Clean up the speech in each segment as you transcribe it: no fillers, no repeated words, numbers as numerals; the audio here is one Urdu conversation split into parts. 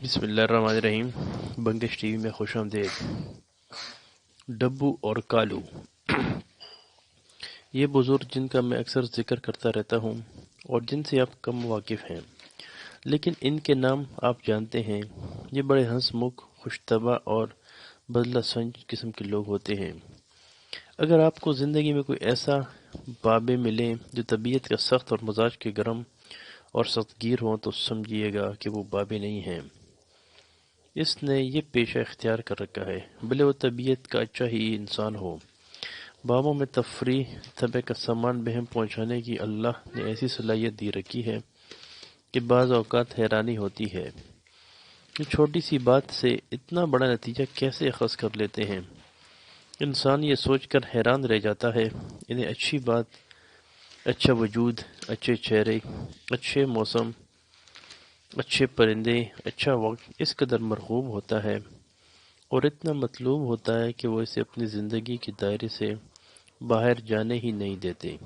بسم اللہ الرحمن الرحیم۔ بنگش ٹی وی میں خوش آمدید۔ ڈبو اور کالو، یہ بزرگ جن کا میں اکثر ذکر کرتا رہتا ہوں اور جن سے آپ کم واقف ہیں، لیکن ان کے نام آپ جانتے ہیں۔ یہ بڑے ہنس مکھ، خوش طبع اور بدلہ سنج قسم کے لوگ ہوتے ہیں۔ اگر آپ کو زندگی میں کوئی ایسا بابے ملے جو طبیعت کا سخت اور مزاج کے گرم اور سخت گیر ہوں تو سمجھیے گا کہ وہ بابے نہیں ہیں۔ اس نے یہ پیشہ اختیار کر رکھا ہے، بھلے وہ طبیعت کا اچھا ہی انسان ہو۔ بابوں میں تفریح طبع کا سامان بہم پہنچانے کی اللہ نے ایسی صلاحیت دی رکھی ہے کہ بعض اوقات حیرانی ہوتی ہے کہ چھوٹی سی بات سے اتنا بڑا نتیجہ کیسے اخذ کر لیتے ہیں۔ انسان یہ سوچ کر حیران رہ جاتا ہے، انہیں اچھی بات، اچھا وجود، اچھے چہرے، اچھے موسم، اچھے پرندے، اچھا وقت اس قدر مرغوب ہوتا ہے اور اتنا مطلوب ہوتا ہے کہ وہ اسے اپنی زندگی کے دائرے سے باہر جانے ہی نہیں دیتے۔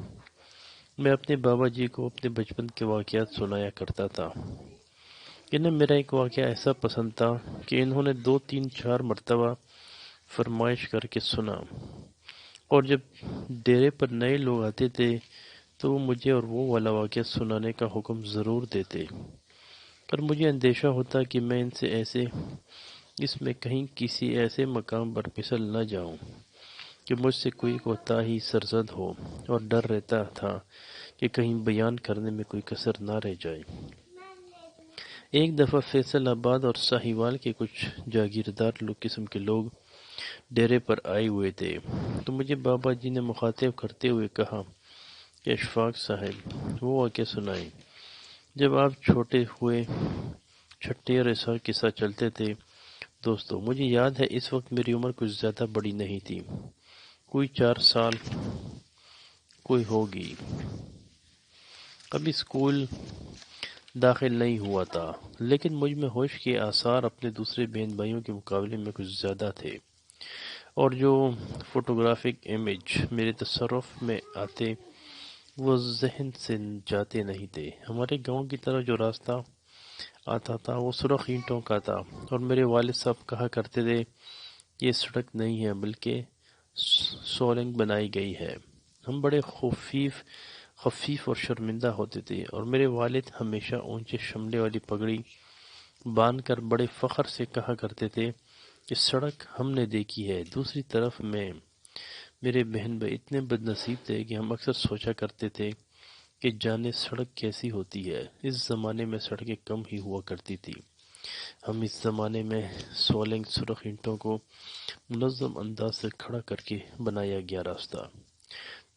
میں اپنے بابا جی کو اپنے بچپن کے واقعات سنایا کرتا تھا۔ انہیں میرا ایک واقعہ ایسا پسند تھا کہ انہوں نے 2 3 4 مرتبہ فرمائش کر کے سنا، اور جب ڈیرے پر نئے لوگ آتے تھے تو وہ مجھے اور وہ والا واقعہ سنانے کا حکم ضرور دیتے، پر مجھے اندیشہ ہوتا کہ میں ان سے اس میں کہیں کسی ایسے مقام پر پھسل نہ جاؤں کہ مجھ سے کوئی کوتاہی سرزد ہو، اور ڈر رہتا تھا کہ کہیں بیان کرنے میں کوئی کسر نہ رہ جائے۔ ایک دفعہ فیصل آباد اور ساہیوال کے کچھ جاگیردار قسم کے لوگ ڈیرے پر آئے ہوئے تھے، تو مجھے بابا جی نے مخاطب کرتے ہوئے کہا کہ اشفاق صاحب، وہ واقعہ سنائیں جب آپ چھوٹے ہوئے، چھٹے اور ایسا قصہ چلتے تھے۔ دوستو، مجھے یاد ہے اس وقت میری عمر کچھ زیادہ بڑی نہیں تھی، کوئی 4 سال کوئی ہوگی۔ ابھی اسکول داخل نہیں ہوا تھا، لیکن مجھ میں ہوش کے آثار اپنے دوسرے بہن بھائیوں کے مقابلے میں کچھ زیادہ تھے، اور جو فوٹوگرافک امیج میرے تصرف میں آتے وہ ذہن سے جاتے نہیں تھے۔ ہمارے گاؤں کی طرف جو راستہ آتا تھا وہ سرخ اینٹوں کا تھا، اور میرے والد صاحب کہا کرتے تھے کہ یہ سڑک نہیں ہے بلکہ سولنگ بنائی گئی ہے۔ ہم بڑے خفیف اور شرمندہ ہوتے تھے، اور میرے والد ہمیشہ اونچے شملے والی پگڑی باندھ کر بڑے فخر سے کہا کرتے تھے کہ سڑک ہم نے دیکھی ہے۔ دوسری طرف میرے بہن بھائی اتنے بد نصیب تھے کہ ہم اکثر سوچا کرتے تھے کہ جانے سڑک کیسی ہوتی ہے۔ اس زمانے میں سڑکیں کم ہی ہوا کرتی تھی۔ ہم اس زمانے میں سولنگ سرخ اینٹوں کو منظم انداز سے کھڑا کر کے بنایا گیا راستہ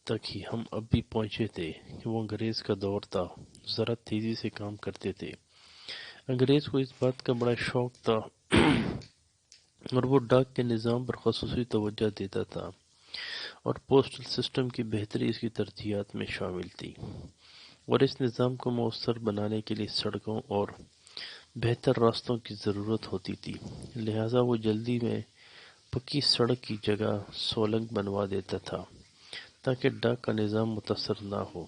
تک ہی ہم اب بھی پہنچے تھے کہ وہ انگریز کا دور تھا، ذرا تیزی سے کام کرتے تھے۔ انگریز کو اس بات کا بڑا شوق تھا اور وہ ڈاک کے نظام پر خصوصی توجہ دیتا تھا، اور پوسٹل سسٹم کی بہتری اس کی ترجیحات میں شامل تھی، اور اس نظام کو مؤثر بنانے کے لیے سڑکوں اور بہتر راستوں کی ضرورت ہوتی تھی۔ لہٰذا وہ جلدی میں پکی سڑک کی جگہ سولنگ بنوا دیتا تھا تاکہ ڈاک کا نظام متاثر نہ ہو۔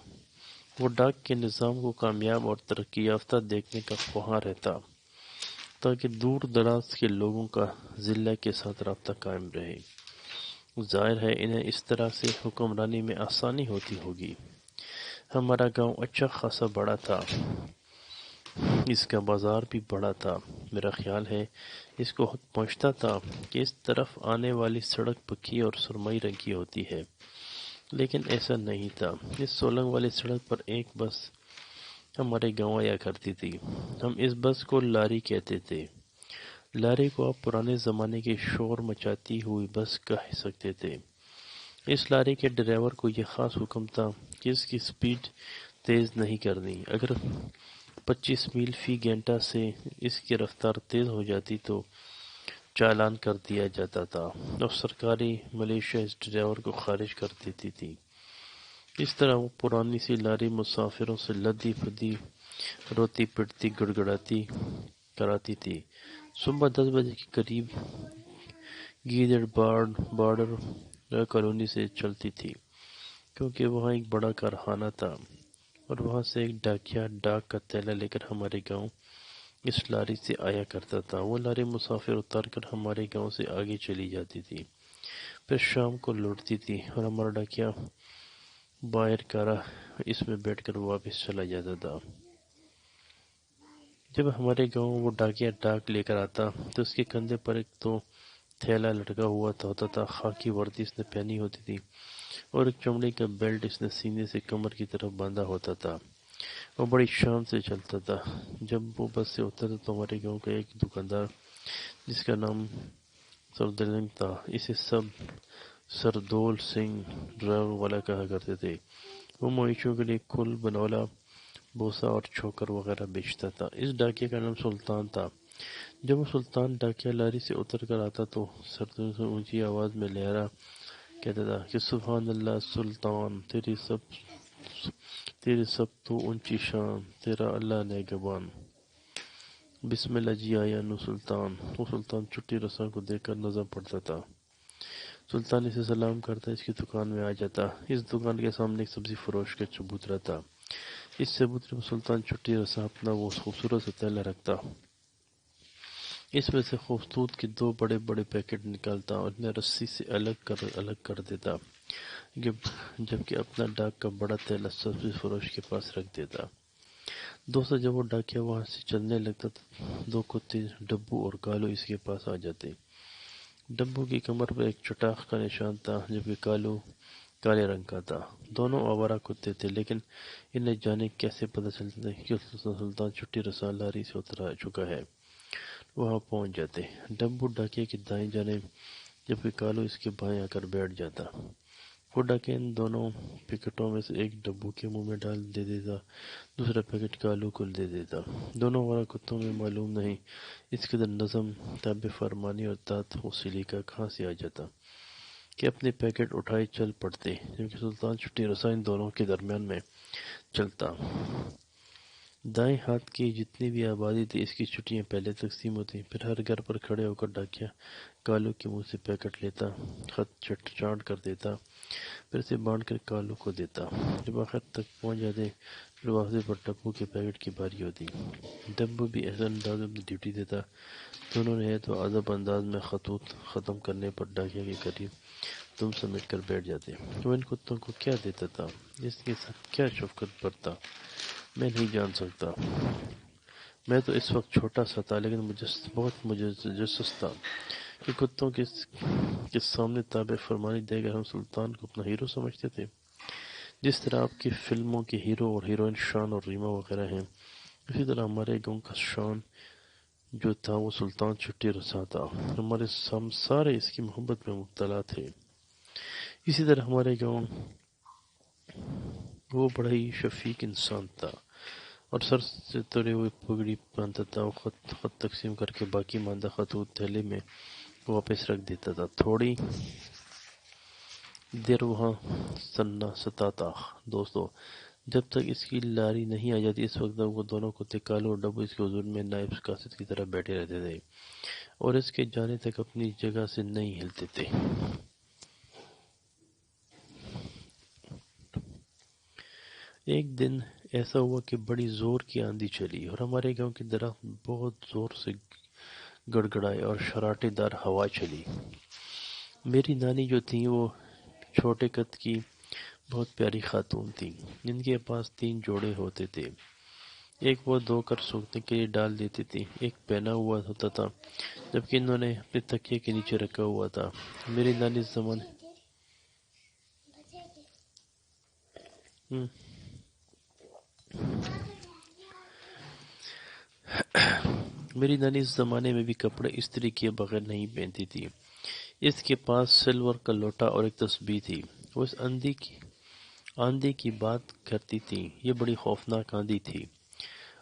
وہ ڈاک کے نظام کو کامیاب اور ترقی یافتہ دیکھنے کا خواہاں رہتا تاکہ دور دراز کے لوگوں کا ضلع کے ساتھ رابطہ قائم رہے۔ ظاہر ہے انہیں اس طرح سے حکمرانی میں آسانی ہوتی ہوگی۔ ہمارا گاؤں اچھا خاصا بڑا تھا، اس کا بازار بھی بڑا تھا۔ میرا خیال ہے اس کو حق پہنچتا تھا کہ اس طرف آنے والی سڑک پکی اور سرمئی رنگ کی ہوتی ہے، لیکن ایسا نہیں تھا۔ اس سولنگ والی سڑک پر ایک بس ہمارے گاؤں آیا کرتی تھی۔ ہم اس بس کو لاری کہتے تھے۔ لاری کو آپ پرانے زمانے کی شور مچاتی ہوئی بس کہہ سکتے تھے۔ اس لاری کے ڈرائیور کو یہ خاص حکم تھا کہ اس کی سپیڈ تیز نہیں کرنی۔ اگر 25 میل فی گھنٹہ سے اس کی رفتار تیز ہو جاتی تو چالان کر دیا جاتا تھا، اور سرکاری ملیشیا اس ڈرائیور کو خارج کر دیتی تھی۔ اس طرح وہ پرانی سی لاری مسافروں سے لدی پھدی، روتی پٹتی، گڑگڑاتی کراتی تھی۔ صبح 10 بجے کے قریب گیدڑ بارڈر کالونی سے چلتی تھی، کیونکہ وہاں ایک بڑا کارخانہ تھا، اور وہاں سے ایک ڈاکیا ڈاک کا تھیلا لے کر ہمارے گاؤں اس لاری سے آیا کرتا تھا۔ وہ لاری مسافر اتار کر ہمارے گاؤں سے آگے چلی جاتی تھی، پھر شام کو لوٹتی تھی اور ہمارا ڈاکیا باہر کارا اس میں بیٹھ کر واپس چلا جاتا تھا۔ جب ہمارے گاؤں وہ ڈاکیا ڈاک لے کر آتا تو اس کے کندھے پر ایک تو تھیلا لٹکا ہوا ہوتا تھا، خاکی وردی اس نے پہنی ہوتی تھی اور ایک چمڑے کا بیلٹ اس نے سینے سے کمر کی طرف باندھا ہوتا تھا۔ وہ بڑی شان سے چلتا تھا۔ جب وہ بس سے اترتا تو ہمارے گاؤں کا ایک دکاندار جس کا نام سردلنگ تھا، اسے سب سردول سنگھ ڈرائیور والا کہا کرتے تھے۔ وہ مویشیوں کے لیے کھل، بنولا، بوسا اور چھوکر وغیرہ بیچتا تھا۔ اس ڈاکیے کا نام سلطان تھا۔ جب وہ سلطان ڈاکیا لاری سے اتر کر آتا تو سردوں سے اونچی آواز میں لہرا کہتا تھا کہ سبحان اللہ سلطان، تیری سب تو اونچی شان، تیرا اللہ نگہبان، بسم اللہ جی آیا نو سلطان۔ وہ سلطان چھٹی رساں کو دیکھ کر نظم پڑھتا تھا۔ سلطان اسے سلام کرتا، اس کی دکان میں آ جاتا۔ اس دکان کے سامنے ایک سبزی فروش کا چبوترا تھا۔ اس چبوترے میں سلطان چھٹی رساں اپنا وہ خوبصورت سا تھیلا رکھتا، اس میں سے خفتوط کے 2 بڑے بڑے پیکٹ نکالتا اور انہیں رسی سے الگ کر دیتا، جبکہ اپنا ڈاک کا بڑا تھیلا سبزی فروش کے پاس رکھ دیتا۔ دوستو، جب وہ ڈاکیا وہاں سے چلنے لگتا تو 2 کتے ڈبو اور کالو اس کے پاس آ جاتے۔ ڈبو کی کمر پر ایک چٹاخ کا نشان تھا، جبکہ کالو کالے رنگ کا تھا۔ دونوں آوارہ کتے تھے، لیکن انہیں جانے کیسے پتہ چلتا تھا کہ سلطان چھٹی رساں لاری سے اتر چکا ہے۔ وہاں پہنچ جاتے۔ ڈبو ڈاکیے کی دائیں جانب، جبکہ کالو اس کے بائیں آ کر بیٹھ جاتا۔ وہ ڈاکیا ان دونوں پیکٹوں میں سے ایک ڈبو کے منہ میں دے دیتا، دوسرا پیکٹ کالو کو دے دیتا۔ دونوں آوارہ کتوں میں معلوم نہیں اس قدر نظم، تابع فرمانی اور داد و سلیقہ کہاں سے آ جاتا کہ اپنے پیکٹ اٹھائے چل پڑتے، جبکہ سلطان چھٹی رساں ان دونوں کے درمیان میں چلتا۔ دائیں ہاتھ کی جتنی بھی آبادی تھی، اس کی چھٹیاں پہلے تقسیم ہوتی، پھر ہر گھر پر کھڑے ہو کر ڈاکیا کالو کے منہ سے پیکٹ لیتا، خط چاٹ کر دیتا، پھر اسے بانٹ کر کالو کو دیتا۔ جب آخر تک پہنچ جاتے، پھر واپسی پر ڈبو کے پیکٹ کی باری ہوتی۔ ڈبو بھی ایسا انداز میں ڈیوٹی دیتا۔ دونوں نہایت ادب انداز میں خطوط ختم کرنے پر ڈاکیا کے قریب دم سمیٹ کر بیٹھ جاتے۔ وہ ان کتوں کو کیا دیتا تھا، اس کے ساتھ کیا شفقت برتا، میں نہیں جان سکتا۔ میں تو اس وقت چھوٹا سا تھا، لیکن بہت مجسس تھا کہ کتوں کے سامنے تابع فرمانی دے کر ہم سلطان کو اپنا ہیرو سمجھتے تھے۔ جس طرح آپ کی فلموں کے ہیرو اور ہیروئن شان اور ریما وغیرہ ہیں، اسی طرح ہمارے گاؤں کا شان جو تھا وہ سلطان چھٹی رساں تھا۔ ہمارے سارے اس کی محبت میں مبتلا تھے۔ اسی طرح ہمارے گاؤں وہ بڑا ہی شفیق انسان تھا اور سر سے تلے ہوئے پگڑی باندھتا تھا۔ وہ خط تقسیم کر کے باقی ماندہ خطوط تھیلے میں واپس رکھ دیتا تھا۔ تھوڑی دیر وہاں ستا تھا۔ دوستو، جب تک اس کی لاری نہیں آ جاتی، اس وقت تک وہ دونوں کتے کالو اور ڈبو اس کے حضور میں نائب قاصد کی طرح بیٹھے رہتے تھے اور اس کے جانے تک اپنی جگہ سے نہیں ہلتے تھے۔ ایک دن ایسا ہوا کہ بڑی زور کی آندھی چلی اور ہمارے گاؤں کے درخت بہت زور سے گڑگڑائے اور شراٹے دار ہوا چلی۔ میری نانی جو تھیں وہ چھوٹے قد کی بہت پیاری خاتون تھیں۔ جن کے پاس 3 جوڑے ہوتے تھے۔ ایک وہ دھو کر سوکھنے کے لیے ڈال دیتی تھی، ایک پہنا ہوا ہوتا تھا، جبکہ انہوں نے اپنے تکیے کے نیچے رکھا ہوا تھا۔ میری نانی اس زمانے میں بھی کپڑے استری کیے بغیر نہیں پہنتی تھی۔ اس کے پاس سلور کا لوٹا اور ایک تسبیح تھی۔ وہ اس آندھی کی بات کرتی تھی۔ یہ بڑی خوفناک آندھی تھی۔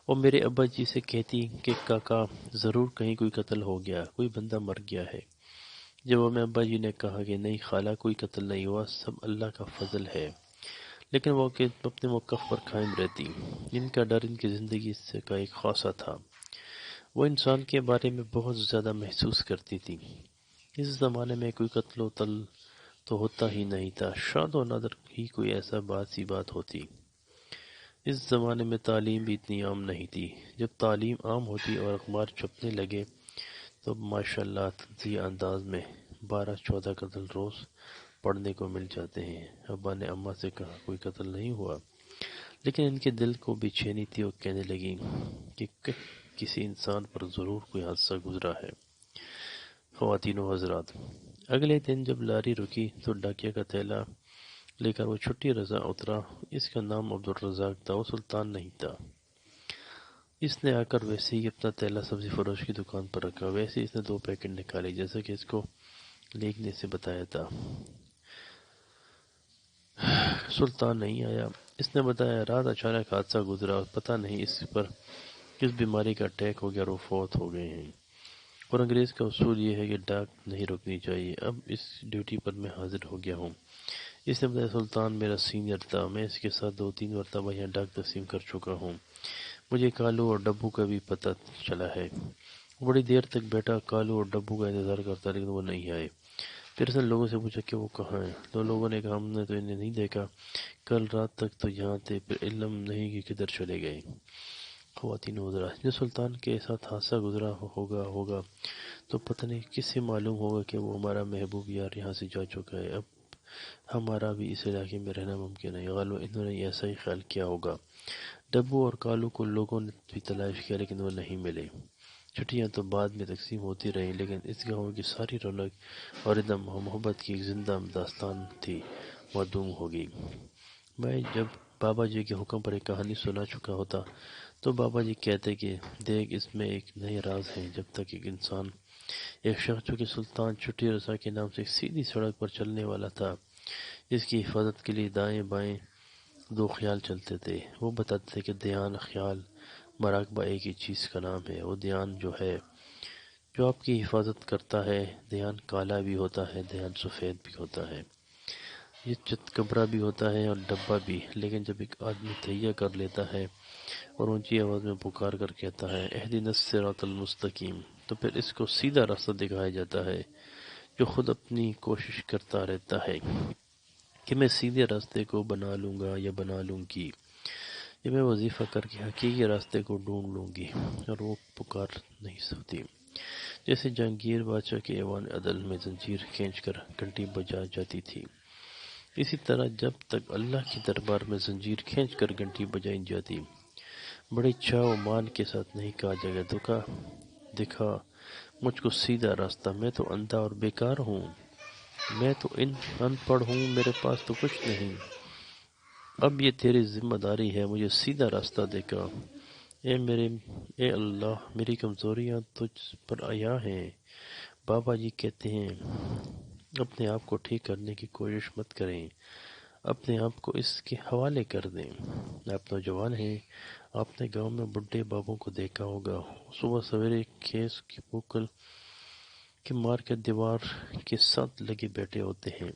وہ میرے ابا جی سے کہتی کہ کاکا، ضرور کہیں کوئی قتل ہو گیا، کوئی بندہ مر گیا ہے۔ جب میں ابا جی نے کہا کہ نہیں خالہ، کوئی قتل نہیں ہوا، سب اللہ کا فضل ہے، لیکن وہ اپنے موقف پر قائم رہتی۔ ان کا ڈر ان کی زندگی سے کا ایک خاصہ تھا۔ وہ انسان کے بارے میں بہت زیادہ محسوس کرتی تھی۔ اس زمانے میں کوئی قتل و تل تو ہوتا ہی نہیں تھا، شاید و نادر ہی کوئی ایسا سی بات ہوتی۔ اس زمانے میں تعلیم بھی اتنی عام نہیں تھی۔ جب تعلیم عام ہوتی اور اخبار چھپنے لگے تو ماشاءاللہ تنزیہ انداز میں 12-14 قتل روز پڑھنے کو مل جاتے ہیں۔ ابا نے اماں سے کہا کوئی قتل نہیں ہوا، لیکن ان کے دل کو بے چینی تھی اور کہنے لگی کہ کسی انسان پر ضرور کوئی حادثہ گزرا ہے۔ خواتین و حضرات، اگلے دن جب لاری رکی تو ڈاکیہ کا تھیلا لے کر وہ چھٹی رضا اترا۔ اس کا نام عبدالرزاق تھا، وہ سلطان نہیں تھا۔ اس نے آ کر ویسے ہی اپنا تھیلا سبزی فروش کی دکان پر رکھا، ویسے اس نے 2 پیکٹ نکالے جیسا کہ اس کو لیکن سے بتایا تھا۔ سلطان نہیں آیا۔ اس نے بتایا رات اچانک حادثہ گزرا اور پتہ نہیں اس پر کس بیماری کا اٹیک ہو گیا اور وہ فوت ہو گئے ہیں، اور انگریز کا اصول یہ ہے کہ ڈاک نہیں رکنی چاہیے۔ اب اس ڈیوٹی پر میں حاضر ہو گیا ہوں۔ اس نے بتایا سلطان میرا سینئر تھا، میں اس کے ساتھ 2-3 مرتبہ یہاں ڈاک تقسیم کر چکا ہوں۔ مجھے کالو اور ڈبو کا بھی پتہ چلا ہے۔ بڑی دیر تک بیٹا کالو اور ڈبو کا انتظار کرتا لیکن وہ نہیں آئے۔ پھر اس نے لوگوں سے پوچھا کہ وہ کہاں ہیں، تو لوگوں نے کہا ہم نے تو انہیں نہیں دیکھا، کل رات تک تو یہاں تھے، پھر علم نہیں کہ کدھر چلے گئے۔ خواتین و حضرات، جو سلطان کے ساتھ حادثہ گزرا ہوگا تو پتہ نہیں کس سے معلوم ہوگا کہ وہ ہمارا محبوب یار یہاں سے جا چکا ہے، اب ہمارا بھی اس علاقے میں رہنا ممکن ہے۔ غالباً انہوں نے ایسا ہی خیال کیا ہوگا۔ ڈبو اور کالو کو لوگوں نے بھی تلاش کیا لیکن وہ نہیں ملے۔ چھٹیاں تو بعد میں تقسیم ہوتی رہیں لیکن اس گاؤں کی ساری رونق اور ادم محبت کی ایک زندہ داستان تھی، معدوم ہو گئی۔ میں جب بابا جی کے حکم پر ایک کہانی سنا چکا ہوتا تو بابا جی کہتے کہ دیکھ اس میں ایک نئے راز ہے۔ جب تک ایک شخص جو کہ سلطان چھٹی رضا کے نام سے ایک سیدھی سڑک پر چلنے والا تھا، اس کی حفاظت کے لیے دائیں بائیں 2 خیال چلتے تھے۔ وہ بتاتے تھے کہ دھیان، خیال، مراقبہ ایک ہی چیز کا نام ہے۔ وہ دھیان جو آپ کی حفاظت کرتا ہے، دھیان کالا بھی ہوتا ہے، دھیان سفید بھی ہوتا ہے، یہ چت کبرا بھی ہوتا ہے اور ڈبا بھی، لیکن جب ایک آدمی تہیا کر لیتا ہے اور اونچی آواز میں پکار کر کہتا ہے اہدنا الصراط المستقیم، تو پھر اس کو سیدھا راستہ دکھایا جاتا ہے، جو خود اپنی کوشش کرتا رہتا ہے کہ میں سیدھے راستے کو بنا لوں گا یا بنا لوں گی، یا میں وظیفہ کر کے حقیقی راستے کو ڈھونڈ لوں گی، اور وہ پکار نہیں سکتی۔ جیسے جہانگیر بادشاہ کے ایوان عدل میں زنجیر کھینچ کر گھنٹی بجا جاتی تھی، اسی طرح جب تک اللہ کے دربار میں زنجیر کھینچ کر گھنٹی بجائی جاتی، بڑے چاو مان کے ساتھ نہیں کہا جائے گا دکھا مجھ کو سیدھا راستہ، میں تو اندھا اور بیکار ہوں، میں تو ان پڑھ ہوں، میرے پاس تو کچھ نہیں، اب یہ تیری ذمہ داری ہے، مجھے سیدھا راستہ دکھا۔ اے اللہ، میری کمزوریاں تجھ پر عیا ہیں۔ بابا جی کہتے ہیں اپنے آپ کو ٹھیک کرنے کی کوشش مت کریں، اپنے آپ کو اس کے حوالے کر دیں۔ آپ نوجوان ہیں، آپ نے گاؤں میں بڈھے بابوں کو دیکھا ہوگا، صبح سویرے کھیس کی پوکل کے مار کے دیوار کے ساتھ لگے بیٹھے ہوتے ہیں،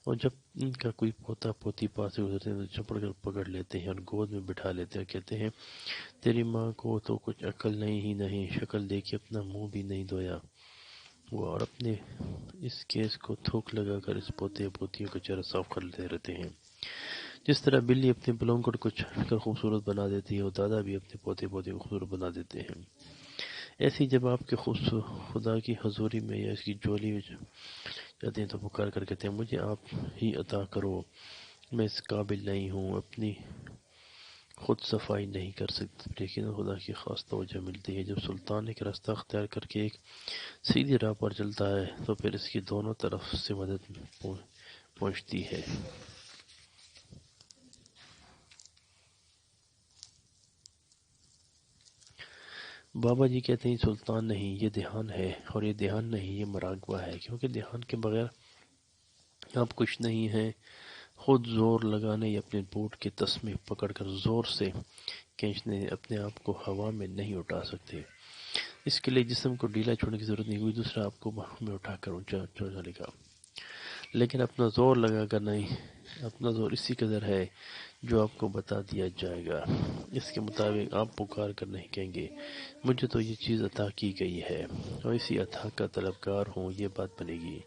اور جب ان کا کوئی پوتا پوتی پاس سے گزرتے ہیں تو چپڑ کر پکڑ لیتے ہیں اور گود میں بٹھا لیتے ہیں اور کہتے ہیں تیری ماں کو تو کچھ عقل نہیں، شکل دیکھی اپنا منہ بھی نہیں دھویا وہ، اور اپنے اس کیس کو تھوک لگا کر اس پوتے پوتیوں کا چہرہ صاف کر لیتے رہتے ہیں۔ جس طرح بلی اپنے بلونگڑ کو چھٹ کر خوبصورت بنا دیتی ہے، اور دادا بھی اپنے پوتے پوتے کو خوبصورت بنا دیتے ہیں۔ ایسی جب آپ کے خدا کی حضوری میں یا اس کی جولی میں جاتے ہیں تو پکار کر کہتے ہیں مجھے آپ ہی عطا کرو، میں اس قابل نہیں ہوں، اپنی خود صفائی نہیں کر سکتا، لیکن خدا کی خاص توجہ ملتی ہے۔ جب سلطان ایک راستہ اختیار کر کے ایک سیدھی راہ پر چلتا ہے تو پھر اس کی دونوں طرف سے مدد پہنچتی ہے۔ بابا جی کہتے ہیں سلطان نہیں، یہ دھیان ہے، اور یہ دھیان نہیں، یہ مراقبہ ہے، کیونکہ دھیان کے بغیر آپ کچھ نہیں ہیں۔ خود زور لگانے یا اپنے بوٹ کے تسمے پکڑ کر زور سے کھینچنے اپنے آپ کو ہوا میں نہیں اٹھا سکتے۔ اس کے لیے جسم کو ڈھیلا چھوڑنے کی ضرورت نہیں، کوئی دوسرا آپ کو باہوں میں اٹھا کر اونچا چلے گا، لیکن اپنا زور لگا کر نہیں، اپنا زور اسی قدر ہے جو آپ کو بتا دیا جائے گا، اس کے مطابق آپ پکار کر نہیں کہیں گے مجھے تو یہ چیز عطا کی گئی ہے اور اسی عطا کا طلبگار ہوں، یہ بات بنے گی۔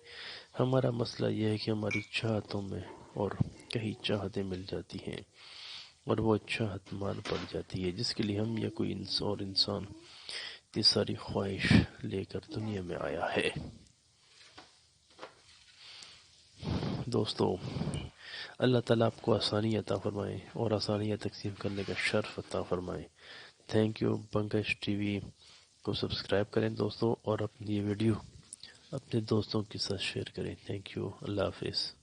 ہمارا مسئلہ یہ ہے کہ ہماری چاہتوں میں اور کہیں چاہتیں مل جاتی ہیں، اور وہ اچھا حتمان پڑ جاتی ہے جس کے لیے ہم یا کوئی اور انسان اتنی ساری خواہش لے کر دنیا میں آیا ہے۔ دوستو، اللہ تعالیٰ آپ کو آسانی عطا فرمائے اور آسانیاں تقسیم کرنے کا شرف عطا فرمائے۔ Thank you. Pankaj T V کو سبسکرائب کریں دوستو، اور اپنی یہ ویڈیو اپنے دوستوں کے ساتھ شیئر کریں۔ Thank you. اللہ حافظ۔